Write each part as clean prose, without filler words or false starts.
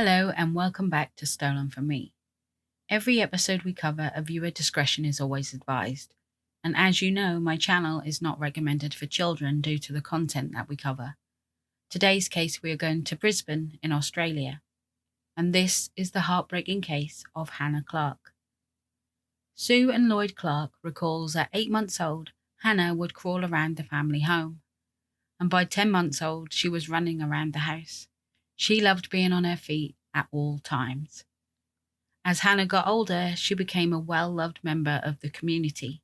Hello and welcome back to Stolen From Me. Every episode we cover, a viewer discretion is always advised. And as you know, my channel is not recommended for children due to the content that we cover. Today's case, we are going to Brisbane in Australia. And this is the heartbreaking case of Hannah Clarke. Sue and Lloyd Clarke recalls at 8 months old, Hannah would crawl around the family home. And by 10 months old, she was running around the house. She loved being on her feet at all times. As Hannah got older, she became a well-loved member of the community.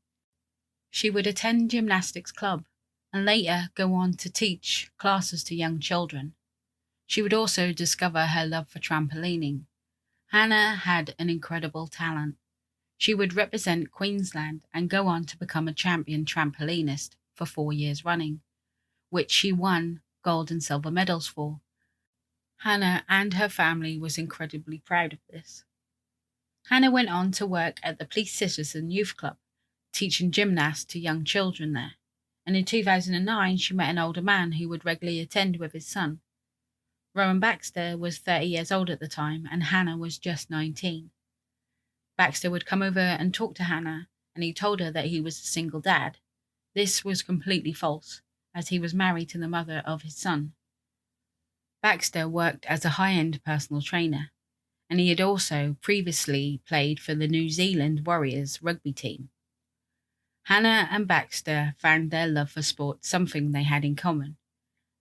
She would attend gymnastics club and later go on to teach classes to young children. She would also discover her love for trampolining. Hannah had an incredible talent. She would represent Queensland and go on to become a champion trampolinist for 4 years running, which she won gold and silver medals for. Hannah and her family was incredibly proud of this. Hannah went on to work at the Police Citizen Youth Club, teaching gymnasts to young children there. And in 2009, she met an older man who would regularly attend with his son. Rowan Baxter was 30 years old at the time, and Hannah was just 19. Baxter would come over and talk to Hannah, and he told her that he was a single dad. This was completely false, as he was married to the mother of his son. Baxter worked as a high-end personal trainer, and he had also previously played for the New Zealand Warriors rugby team. Hannah and Baxter found their love for sport something they had in common,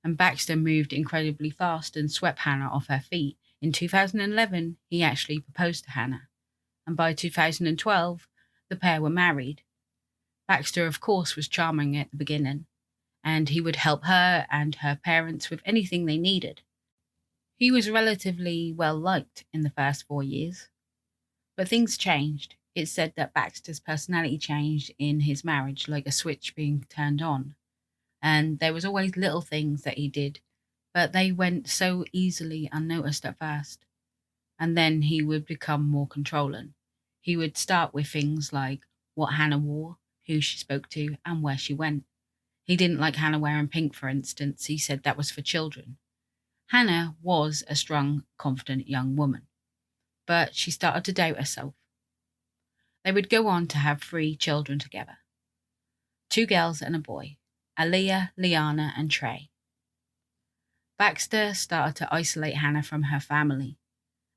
and Baxter moved incredibly fast and swept Hannah off her feet. In 2011, he actually proposed to Hannah, and by 2012, the pair were married. Baxter, of course, was charming at the beginning, and he would help her and her parents with anything they needed. He was relatively well liked in the first 4 years. But things changed. It's said that Baxter's personality changed in his marriage, like a switch being turned on. And there was always little things that he did, but they went so easily unnoticed at first. And then he would become more controlling. He would start with things like what Hannah wore, who she spoke to, and where she went. He didn't like Hannah wearing pink, for instance. He said that was for children. Hannah was a strong, confident young woman, but she started to doubt herself. They would go on to have 3 children together. 2 girls and a boy, Aaliyah, Liana, and Trey. Baxter started to isolate Hannah from her family,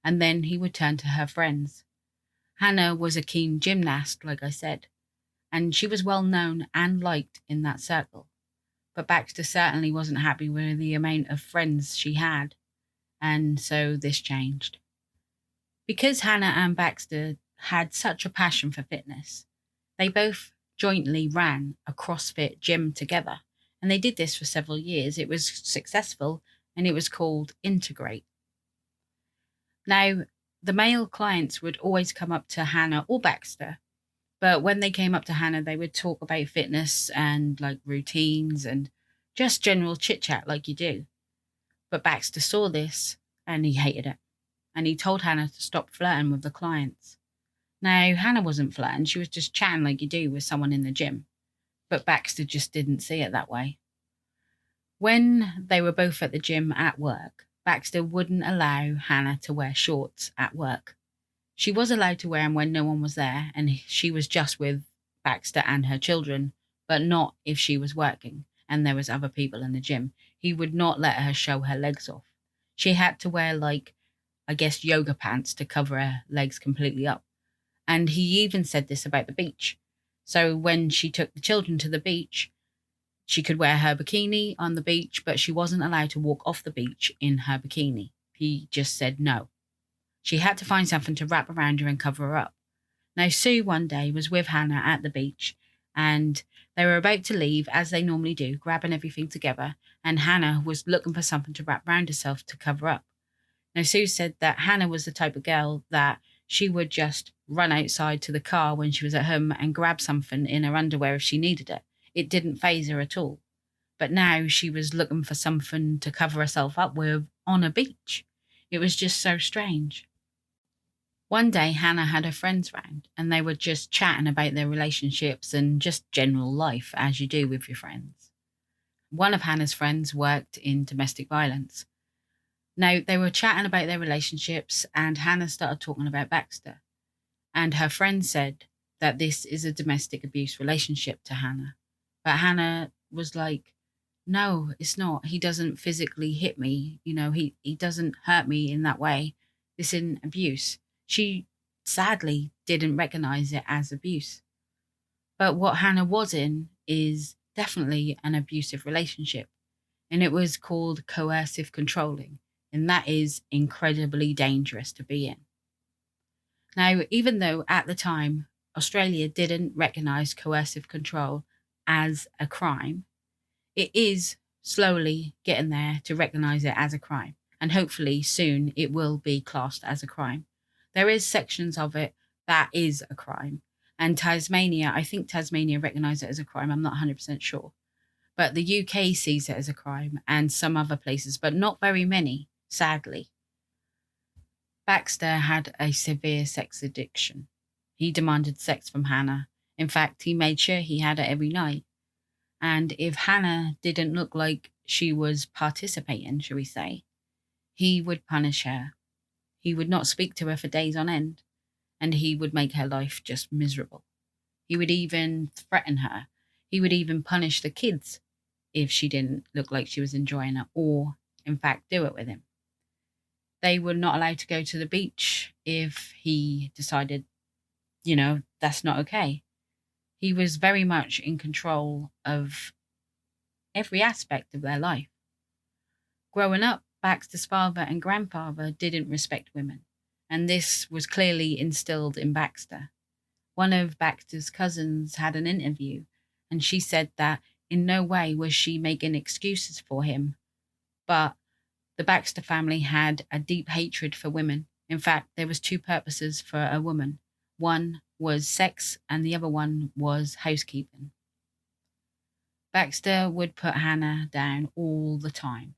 and then he would turn to her friends. Hannah was a keen gymnast, like I said, and she was well known and liked in that circle. But Baxter certainly wasn't happy with the amount of friends she had, and so this changed. Because Hannah and Baxter had such a passion for fitness, they both jointly ran a CrossFit gym together, and they did this for several years. It was successful, and it was called Integrate. Now, the male clients would always come up to Hannah or Baxter, but when they came up to Hannah, they would talk about fitness and like routines and just general chit-chat like you do. But Baxter saw this and he hated it. And he told Hannah to stop flirting with the clients. Now, Hannah wasn't flirting. She was just chatting like you do with someone in the gym. But Baxter just didn't see it that way. When they were both at the gym at work, Baxter wouldn't allow Hannah to wear shorts at work. She was allowed to wear them when no one was there, and she was just with Baxter and her children, but not if she was working and there was other people in the gym. He would not let her show her legs off. She had to wear, yoga pants to cover her legs completely up. And he even said this about the beach. So when she took the children to the beach, she could wear her bikini on the beach, but she wasn't allowed to walk off the beach in her bikini. He just said no. She had to find something to wrap around her and cover her up. Now, Sue one day was with Hannah at the beach, and they were about to leave, as they normally do, grabbing everything together, and Hannah was looking for something to wrap around herself to cover up. Now, Sue said that Hannah was the type of girl that she would just run outside to the car when she was at home and grab something in her underwear if she needed it. It didn't faze her at all. But now she was looking for something to cover herself up with on a beach. It was just so strange. One day, Hannah had her friends round, and they were just chatting about their relationships and just general life, as you do with your friends. One of Hannah's friends worked in domestic violence. Now, they were chatting about their relationships, and Hannah started talking about Baxter. And her friend said that this is a domestic abuse relationship to Hannah. But Hannah was like, no, it's not. He doesn't physically hit me. He doesn't hurt me in that way. This isn't abuse. She sadly didn't recognize it as abuse. But what Hannah was in is definitely an abusive relationship. And it was called coercive controlling. And that is incredibly dangerous to be in. Now, even though at the time Australia didn't recognise coercive control as a crime, it is slowly getting there to recognise it as a crime. And hopefully soon it will be classed as a crime. There is sections of it that is a crime. And Tasmania, I think Tasmania recognise it as a crime. I'm not 100% sure. But the UK sees it as a crime and some other places, but not very many, sadly. Baxter had a severe sex addiction. He demanded sex from Hannah. In fact, he made sure he had it every night. And if Hannah didn't look like she was participating, shall we say, he would punish her. He would not speak to her for days on end, and he would make her life just miserable. He would even threaten her. He would even punish the kids if she didn't look like she was enjoying it, or, in fact, do it with him. They were not allowed to go to the beach if he decided, that's not okay. He was very much in control of every aspect of their life. Growing up, Baxter's father and grandfather didn't respect women, and this was clearly instilled in Baxter. One of Baxter's cousins had an interview, and she said that in no way was she making excuses for him, but the Baxter family had a deep hatred for women. In fact, there was two purposes for a woman. One was sex and the other one was housekeeping. Baxter would put Hannah down all the time.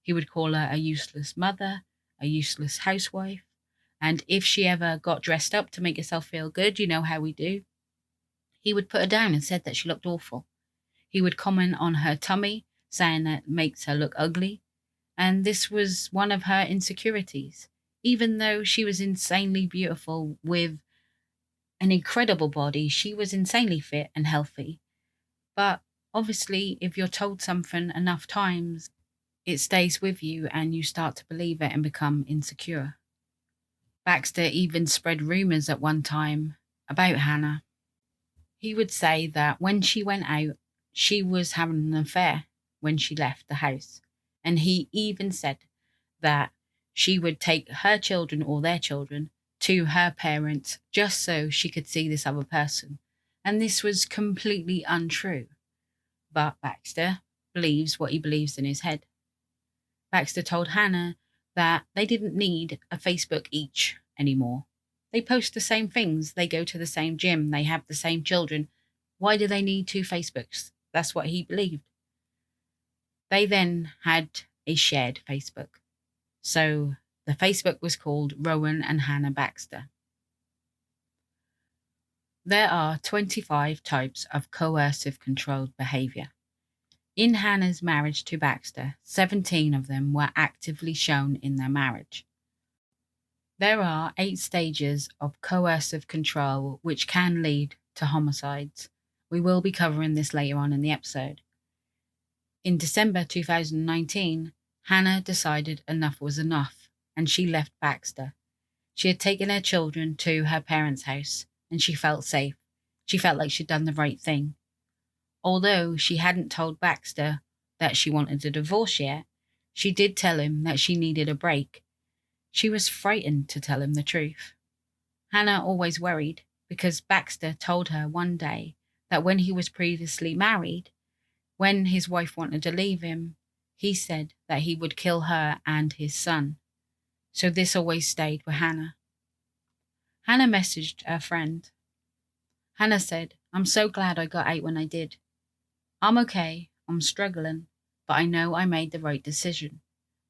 He would call her a useless mother, a useless housewife, and if she ever got dressed up to make herself feel good, you know how we do, he would put her down and said that she looked awful. He would comment on her tummy, saying that makes her look ugly. And this was one of her insecurities. Even though she was insanely beautiful with an incredible body, she was insanely fit and healthy. But obviously, if you're told something enough times, it stays with you and you start to believe it and become insecure. Baxter even spread rumours at one time about Hannah. He would say that when she went out, she was having an affair when she left the house. And he even said that she would take her children or their children to her parents just so she could see this other person. And this was completely untrue. But Baxter believes what he believes in his head. Baxter told Hannah that they didn't need a Facebook each anymore. They post the same things, they go to the same gym, they have the same children. Why do they need two Facebooks? That's what he believed. They then had a shared Facebook. So the Facebook was called Rowan and Hannah Baxter. There are 25 types of coercive controlled behaviour. In Hannah's marriage to Baxter, 17 of them were actively shown in their marriage. There are 8 stages of coercive control which can lead to homicides. We will be covering this later on in the episode. In December 2019, Hannah decided enough was enough and she left Baxter. She had taken her children to her parents' house and she felt safe. She felt like she'd done the right thing. Although she hadn't told Baxter that she wanted a divorce yet, she did tell him that she needed a break. She was frightened to tell him the truth. Hannah always worried because Baxter told her one day that when he was previously married, when his wife wanted to leave him, he said that he would kill her and his son. So this always stayed with Hannah. Hannah messaged her friend. Hannah said, "I'm so glad I got out when I did. I'm okay, I'm struggling, but I know I made the right decision.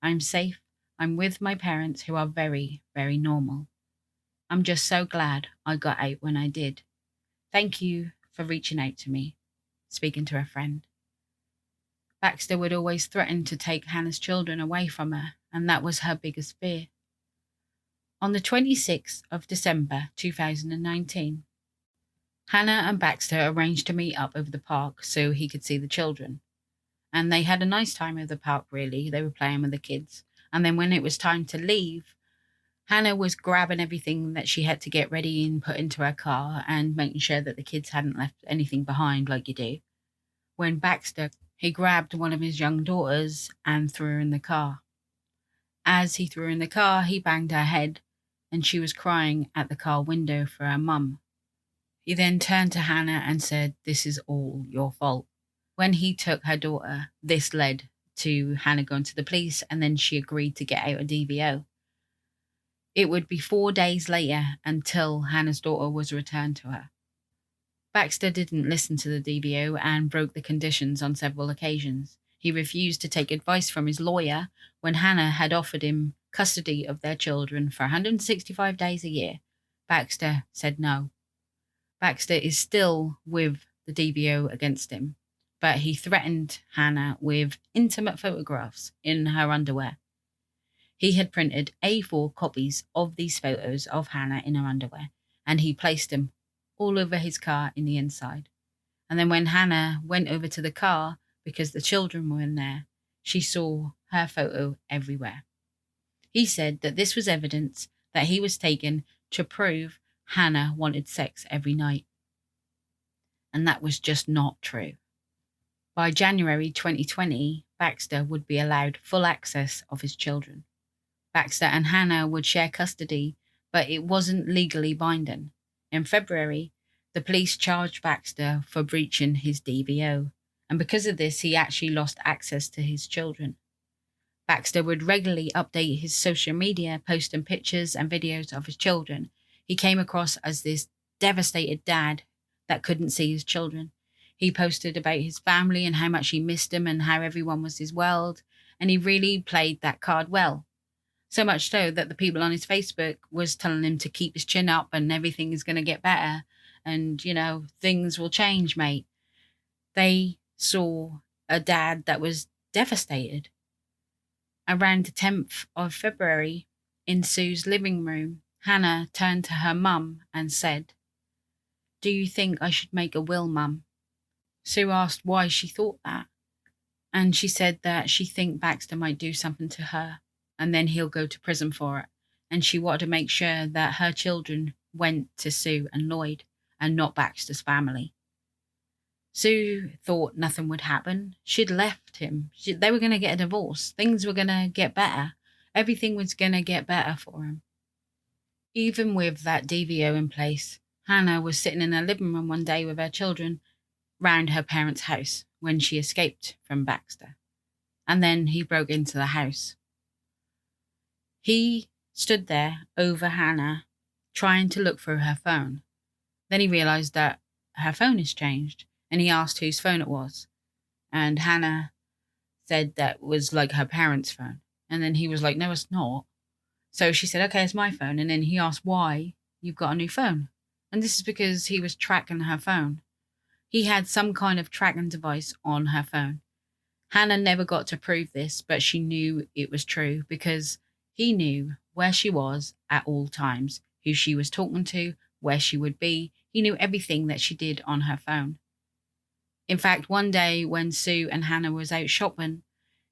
I'm safe, I'm with my parents who are very, very normal. I'm just so glad I got out when I did. Thank you for reaching out to me," speaking to her friend. Baxter would always threaten to take Hannah's children away from her and that was her biggest fear. On the 26th of December 2019, Hannah and Baxter arranged to meet up over the park so he could see the children. And they had a nice time over the park, really. They were playing with the kids. And then when it was time to leave, Hannah was grabbing everything that she had to get ready and put into her car and making sure that the kids hadn't left anything behind like you do. When Baxter, he grabbed one of his young daughters and threw her in the car. As he threw her in the car, he banged her head and she was crying at the car window for her mum. He then turned to Hannah and said, "This is all your fault." When he took her daughter, this led to Hannah going to the police, and then she agreed to get out a DVO. It would be 4 days later until Hannah's daughter was returned to her. Baxter didn't listen to the DVO and broke the conditions on several occasions. He refused to take advice from his lawyer when Hannah had offered him custody of their children for 165 days a year. Baxter said no. Baxter is still with the DVO against him, but he threatened Hannah with intimate photographs in her underwear. He had printed A4 copies of these photos of Hannah in her underwear, and he placed them all over his car in the inside. And then when Hannah went over to the car, because the children were in there, she saw her photo everywhere. He said that this was evidence that he was taken to prove Hannah wanted sex every night. And that was just not true. By January 2020, Baxter would be allowed full access of his children. Baxter and Hannah would share custody, but it wasn't legally binding. In February, the police charged Baxter for breaching his DVO, and because of this, he actually lost access to his children. Baxter would regularly update his social media, posting pictures and videos of his children. He came across as this devastated dad that couldn't see his children. He posted about his family and how much he missed them and how everyone was his world, and he really played that card well. So much so that the people on his Facebook was telling him to keep his chin up and everything is going to get better and, things will change, mate. They saw a dad that was devastated. Around the 10th of February, in Sue's living room, Hannah turned to her mum and said, "Do you think I should make a will, Mum?" Sue asked why she thought that, and she said that she think Baxter might do something to her, and then he'll go to prison for it, and she wanted to make sure that her children went to Sue and Lloyd, and not Baxter's family. Sue thought nothing would happen. She'd left him. They were going to get a divorce. Things were going to get better. Everything was going to get better for him. Even with that DVO in place, Hannah was sitting in her living room one day with her children round her parents' house when she escaped from Baxter. And then he broke into the house. He stood there over Hannah, trying to look through her phone. Then he realised that her phone has changed, and he asked whose phone it was. And Hannah said that was like her parents' phone. And then he was like, "No, it's not." So she said, "Okay, it's my phone." And then he asked why you've got a new phone. And this is because he was tracking her phone. He had some kind of tracking device on her phone. Hannah never got to prove this, but she knew it was true because he knew where she was at all times, who she was talking to, where she would be. He knew everything that she did on her phone. In fact, one day when Sue and Hannah was out shopping,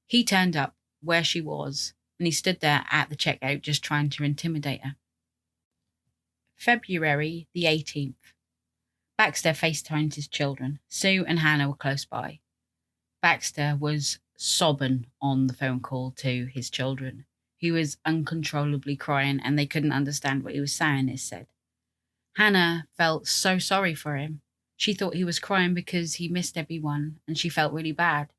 he turned up where she was and he stood there at the checkout just trying to intimidate her. February the 18th. Baxter FaceTimed his children. Sue and Hannah were close by. Baxter was sobbing on the phone call to his children. He was uncontrollably crying and they couldn't understand what he was saying, it said. Hannah felt so sorry for him. She thought he was crying because he missed everyone and she felt really bad.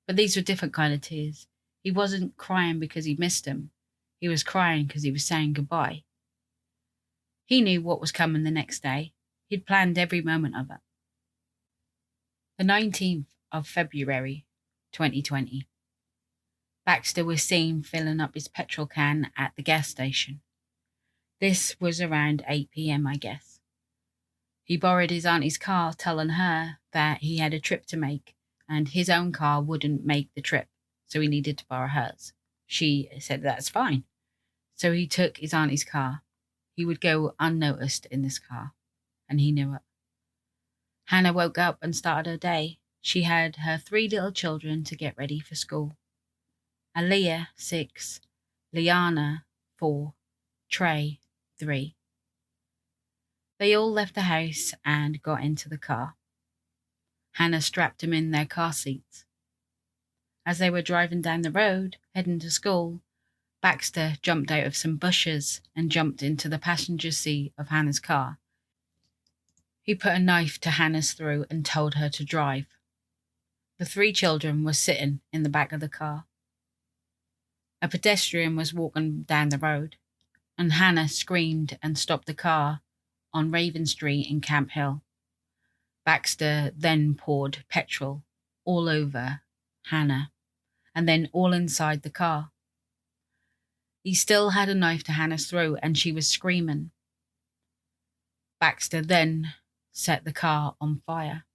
But these were different kind of tears. He wasn't crying because he missed them. He was crying because he was saying goodbye. He knew what was coming the next day. He'd planned every moment of it. The 19th of February, 2020. Baxter was seen filling up his petrol can at the gas station. This was around 8 p.m, I guess. He borrowed his auntie's car, telling her that he had a trip to make and his own car wouldn't make the trip, so he needed to borrow hers. She said that's fine. So he took his auntie's car. He would go unnoticed in this car, and he knew it. Hannah woke up and started her day. She had her 3 little children to get ready for school. Aaliyah, 6, Liana, 4, Trey, 3. They all left the house and got into the car. Hannah strapped them in their car seats. As they were driving down the road, heading to school, Baxter jumped out of some bushes and jumped into the passenger seat of Hannah's car. He put a knife to Hannah's throat and told her to drive. The 3 children were sitting in the back of the car. A pedestrian was walking down the road, and Hannah screamed and stopped the car on Raven Street in Camp Hill. Baxter then poured petrol all over Hannah and then all inside the car. He still had a knife to Hannah's throat and she was screaming. Baxter then set the car on fire.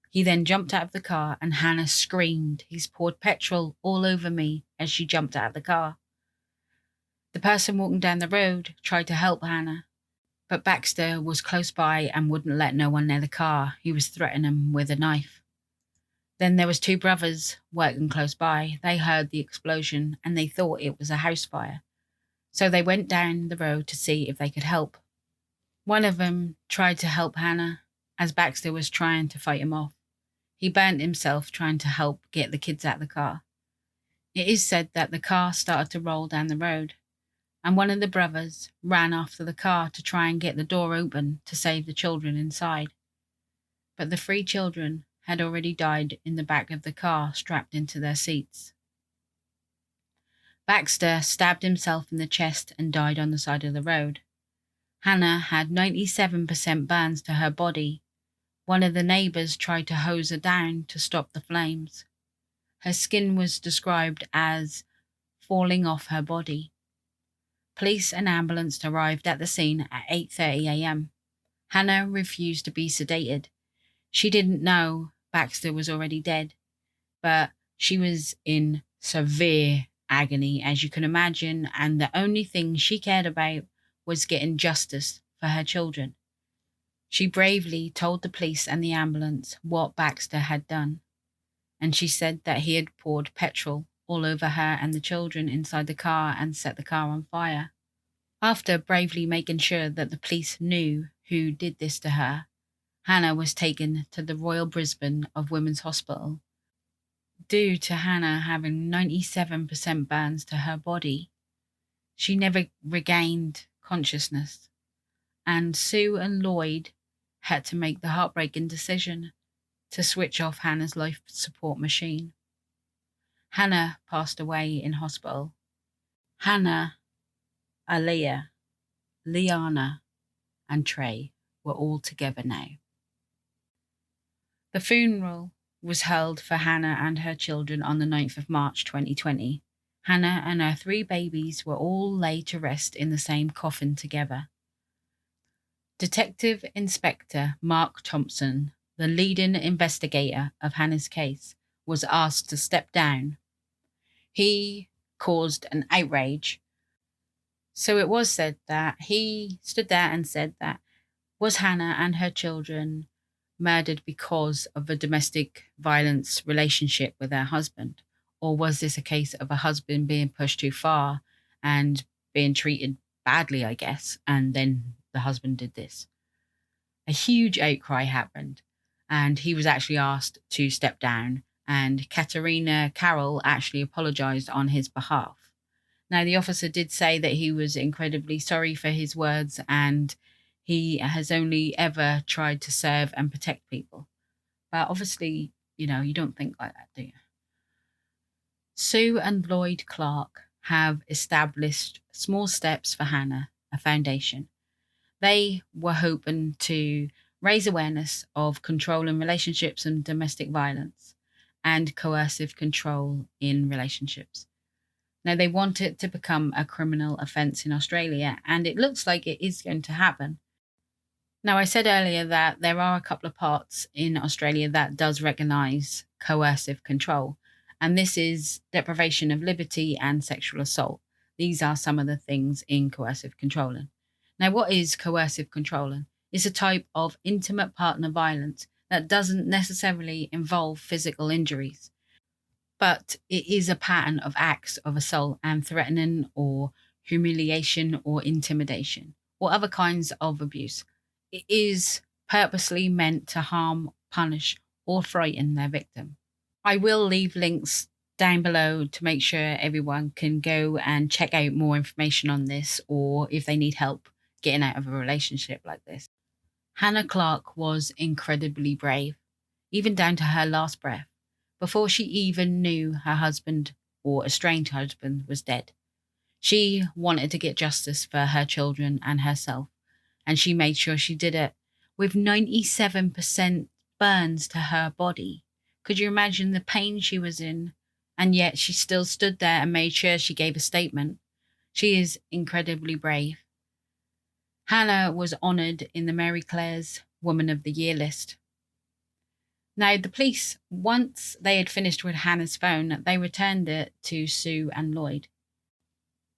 He then jumped out of the car and Hannah screamed, "He's poured petrol all over me," as she jumped out of the car. The person walking down the road tried to help Hannah, but Baxter was close by and wouldn't let no one near the car. He was threatening them with a knife. Then there was 2 brothers working close by. They heard the explosion and they thought it was a house fire. So they went down the road to see if they could help. One of them tried to help Hannah as Baxter was trying to fight him off. He burnt himself trying to help get the kids out of the car. It is said that the car started to roll down the road, and one of the brothers ran after the car to try and get the door open to save the children inside. But the 3 children had already died in the back of the car, strapped into their seats. Baxter stabbed himself in the chest and died on the side of the road. Hannah had 97% burns to her body. One of the neighbours tried to hose her down to stop the flames. Her skin was described as falling off her body. Police and ambulance arrived at the scene at 8:30 a.m. Hannah refused to be sedated. She didn't know Baxter was already dead, but she was in severe agony, as you can imagine, and the only thing she cared about was getting justice for her children. She bravely told the police and the ambulance what Baxter had done, and she said that he had poured petrol all over her and the children inside the car and set the car on fire. After bravely making sure that the police knew who did this to her, Hannah was taken to the Royal Brisbane of Women's Hospital. Due to Hannah having 97% burns to her body, she never regained consciousness, and Sue and Lloyd had to make the heartbreaking decision to switch off Hannah's life support machine. Hannah passed away in hospital. Hannah, Aaliyah, Liana, and Trey were all together now. The funeral was held for Hannah and her children on the 9th of March 2020. Hannah and her 3 babies were all laid to rest in the same coffin together. Detective Inspector Mark Thompson, the leading investigator of Hannah's case, was asked to step down. He caused an outrage. So it was said that he stood there and said that, was Hannah and her children murdered because of a domestic violence relationship with her husband? Or was this a case of a husband being pushed too far and being treated badly, I guess, and then the husband did this? A huge outcry happened, and he was actually asked to step down, and Katerina Carroll actually apologised on his behalf. Now, the officer did say that he was incredibly sorry for his words, and he has only ever tried to serve and protect people. But obviously, you don't think like that, do you? Sue and Lloyd Clarke have established Small Steps for Hannah, a foundation. They were hoping to raise awareness of control in relationships and domestic violence and coercive control in relationships. Now, they want it to become a criminal offence in Australia, and it looks like it is going to happen. Now, I said earlier that there are a couple of parts in Australia that does recognise coercive control, And this is deprivation of liberty and sexual assault. These are some of the things in coercive controlling. Now, what is coercive controlling? It's a type of intimate partner violence that doesn't necessarily involve physical injuries, but it is a pattern of acts of assault and threatening or humiliation or intimidation or other kinds of abuse. It is purposely meant to harm, punish, or frighten their victim. I will leave links down below to make sure everyone can go and check out more information on this, or if they need help getting out of a relationship like this. Hannah Clarke was incredibly brave, even down to her last breath, before she even knew her husband or estranged husband was dead. She wanted to get justice for her children and herself, and she made sure she did it with 97% burns to her body. Could you imagine the pain she was in? And yet she still stood there and made sure she gave a statement. She is incredibly brave. Hannah was honoured in the Mary Claire's Woman of the Year list. Now, the police, once they had finished with Hannah's phone, they returned it to Sue and Lloyd.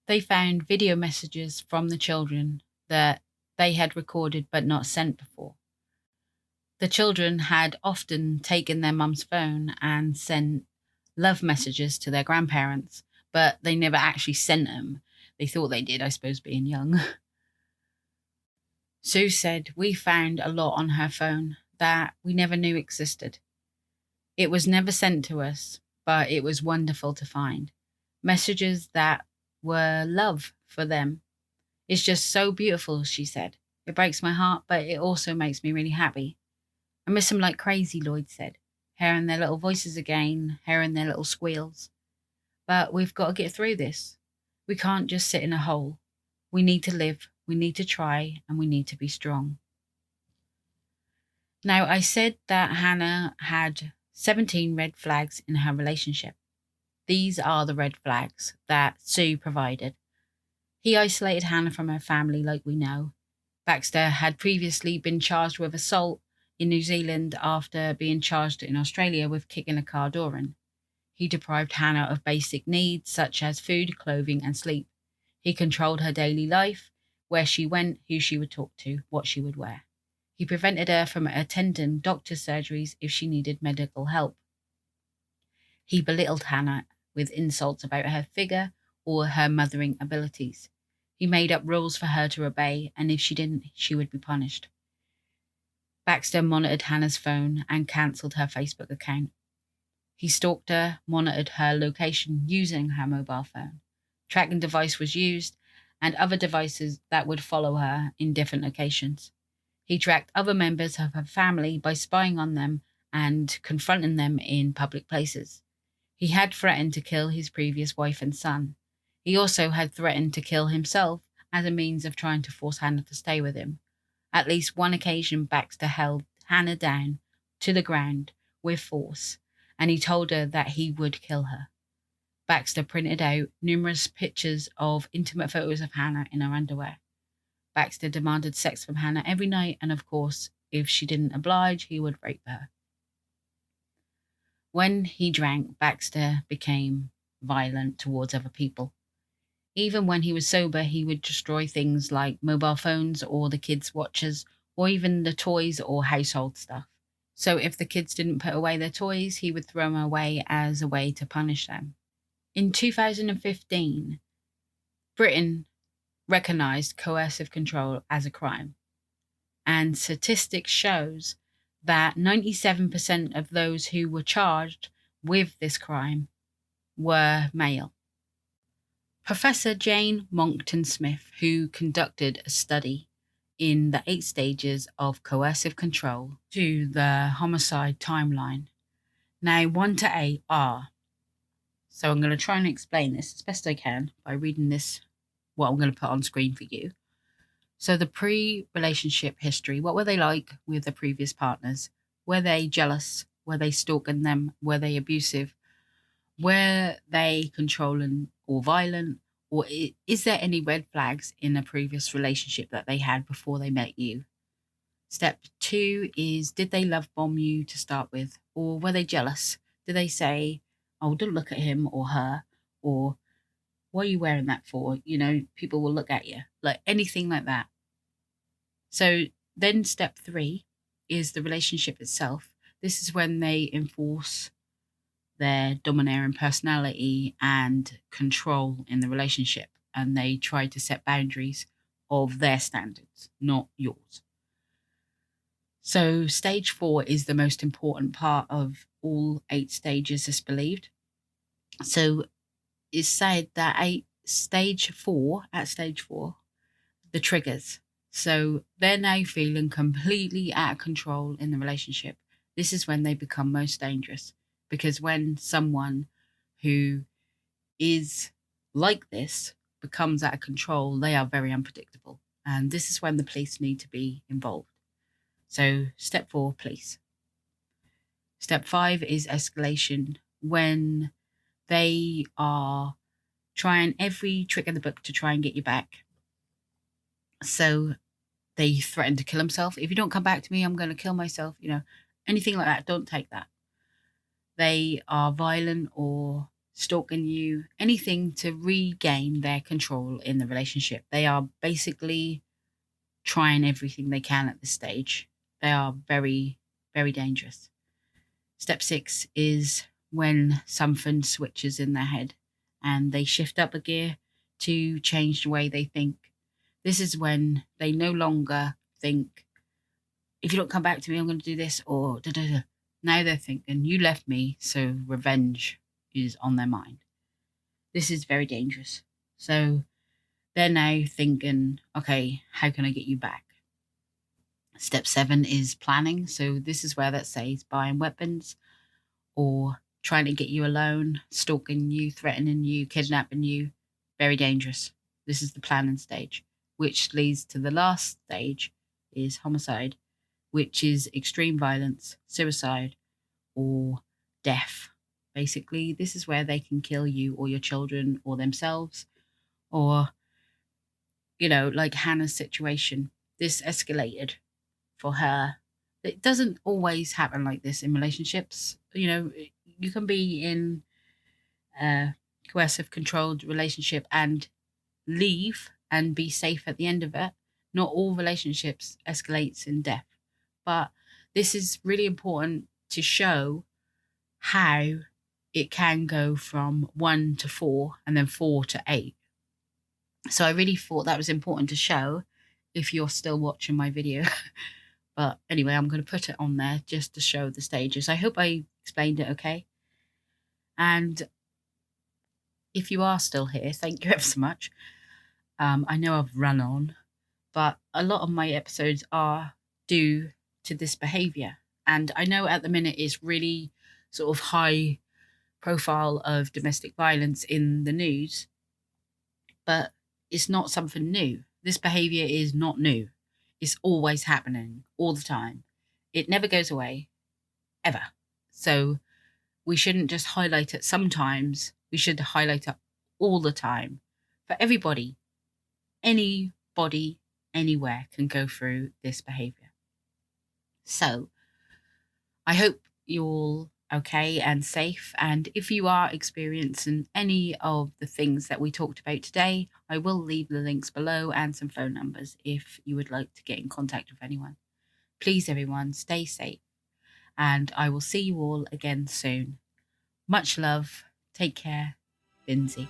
They found video messages from the children that they had recorded but not sent before. The children had often taken their mum's phone and sent love messages to their grandparents, but they never actually sent them. They thought they did, I suppose, being young. Sue said, "We found a lot on her phone that we never knew existed. It was never sent to us, but it was wonderful to find. Messages that were love for them. It's just so beautiful," she said. "It breaks my heart, but it also makes me really happy. I miss them like crazy," Lloyd said, hearing their little voices again, hearing their little squeals. "But we've got to get through this. We can't just sit in a hole. We need to live, we need to try, and we need to be strong." Now, I said that Hannah had 17 red flags in her relationship. These are the red flags that Sue provided. He isolated Hannah from her family, like we know. Baxter had previously been charged with assault in New Zealand after being charged in Australia with kicking a car door in. He deprived Hannah of basic needs such as food, clothing, and sleep. He controlled her daily life, where she went, who she would talk to, what she would wear. He prevented her from attending doctor's surgeries if she needed medical help. He belittled Hannah with insults about her figure or her mothering abilities. He made up rules for her to obey, and if she didn't, she would be punished. Baxter monitored Hannah's phone and cancelled her Facebook account. He stalked her, monitored her location using her mobile phone. Tracking device was used, and other devices that would follow her in different locations. He tracked other members of her family by spying on them and confronting them in public places. He had threatened to kill his previous wife and son. He also had threatened to kill himself as a means of trying to force Hannah to stay with him. At least one occasion, Baxter held Hannah down to the ground with force, and he told her that he would kill her. Baxter printed out numerous pictures of intimate photos of Hannah in her underwear. Baxter demanded sex from Hannah every night, and of course, if she didn't oblige, he would rape her. When he drank, Baxter became violent towards other people. Even when he was sober, he would destroy things like mobile phones or the kids' watches, or even the toys or household stuff. So if the kids didn't put away their toys, he would throw them away as a way to punish them. In 2015, Britain recognised coercive control as a crime, and statistics shows that 97% of those who were charged with this crime were male. Professor Jane Monckton Smith, who conducted a study in the 8 stages of coercive control to the homicide timeline. Now, 1 to 8 are, so I'm going to try and explain this as best I can by reading this, what I'm going to put on screen for you. So the pre-relationship history, what were they like with their previous partners? Were they jealous? Were they stalking them? Were they abusive? Were they controlling or violent? Or is there any red flags in a previous relationship that they had before they met you? Step 2 is, did they love bomb you to start with? Or were they jealous? Did they say, oh, don't look at him or her, or what are you wearing that for? People will look at you, like anything like that. So then step 3 is the relationship itself. This is when they enforce their domineering personality and control in the relationship, and they try to set boundaries of their standards, not yours. So stage 4 is the most important part of all 8 stages, as believed. So it's said that at stage 4, the triggers. So they're now feeling completely out of control in the relationship. This is when they become most dangerous, because when someone who is like this becomes out of control, they are very unpredictable. And this is when the police need to be involved. So step 4, police. Step 5 is escalation, when they are trying every trick in the book to try and get you back. So they threaten to kill himself. If you don't come back to me, I'm going to kill myself. Anything like that. Don't take that. They are violent or stalking you, anything to regain their control in the relationship. They are basically trying everything they can at this stage. They are very, very dangerous. Step 6 is when something switches in their head and they shift up a gear to change the way they think. This is when they no longer think, if you don't come back to me, I'm going to do this, or da da da. Now they're thinking, you left me, so revenge is on their mind. This is very dangerous. So they're now thinking, okay, how can I get you back? Step 7 is planning. So this is where that says buying weapons or trying to get you alone, stalking you, threatening you, kidnapping you. Very dangerous. This is the planning stage, which leads to the last stage is homicide, which is extreme violence, suicide, or death. Basically, this is where they can kill you or your children or themselves, or, like Hannah's situation. This escalated for her. It doesn't always happen like this in relationships. You can be in a coercive, controlled relationship and leave and be safe at the end of it. Not all relationships escalates in death, but this is really important to show how it can go from 1 to 4 and then 4 to 8. So I really thought that was important to show if you're still watching my video. But anyway, I'm going to put it on there just to show the stages. I hope I explained it okay. And if you are still here, thank you ever so much. I know I've run on, but a lot of my episodes are due to this behaviour. And I know at the minute it's really sort of high profile of domestic violence in the news, but it's not something new. This behaviour is not new. It's always happening all the time. It never goes away, ever. So we shouldn't just highlight it sometimes. We should highlight it all the time. For everybody, anybody, anywhere can go through this behaviour. So I hope you're all okay and safe. And if you are experiencing any of the things that we talked about today, I will leave the links below and some phone numbers if you would like to get in contact with anyone. Please, everyone, stay safe. And I will see you all again soon. Much love. Take care. Lindsay.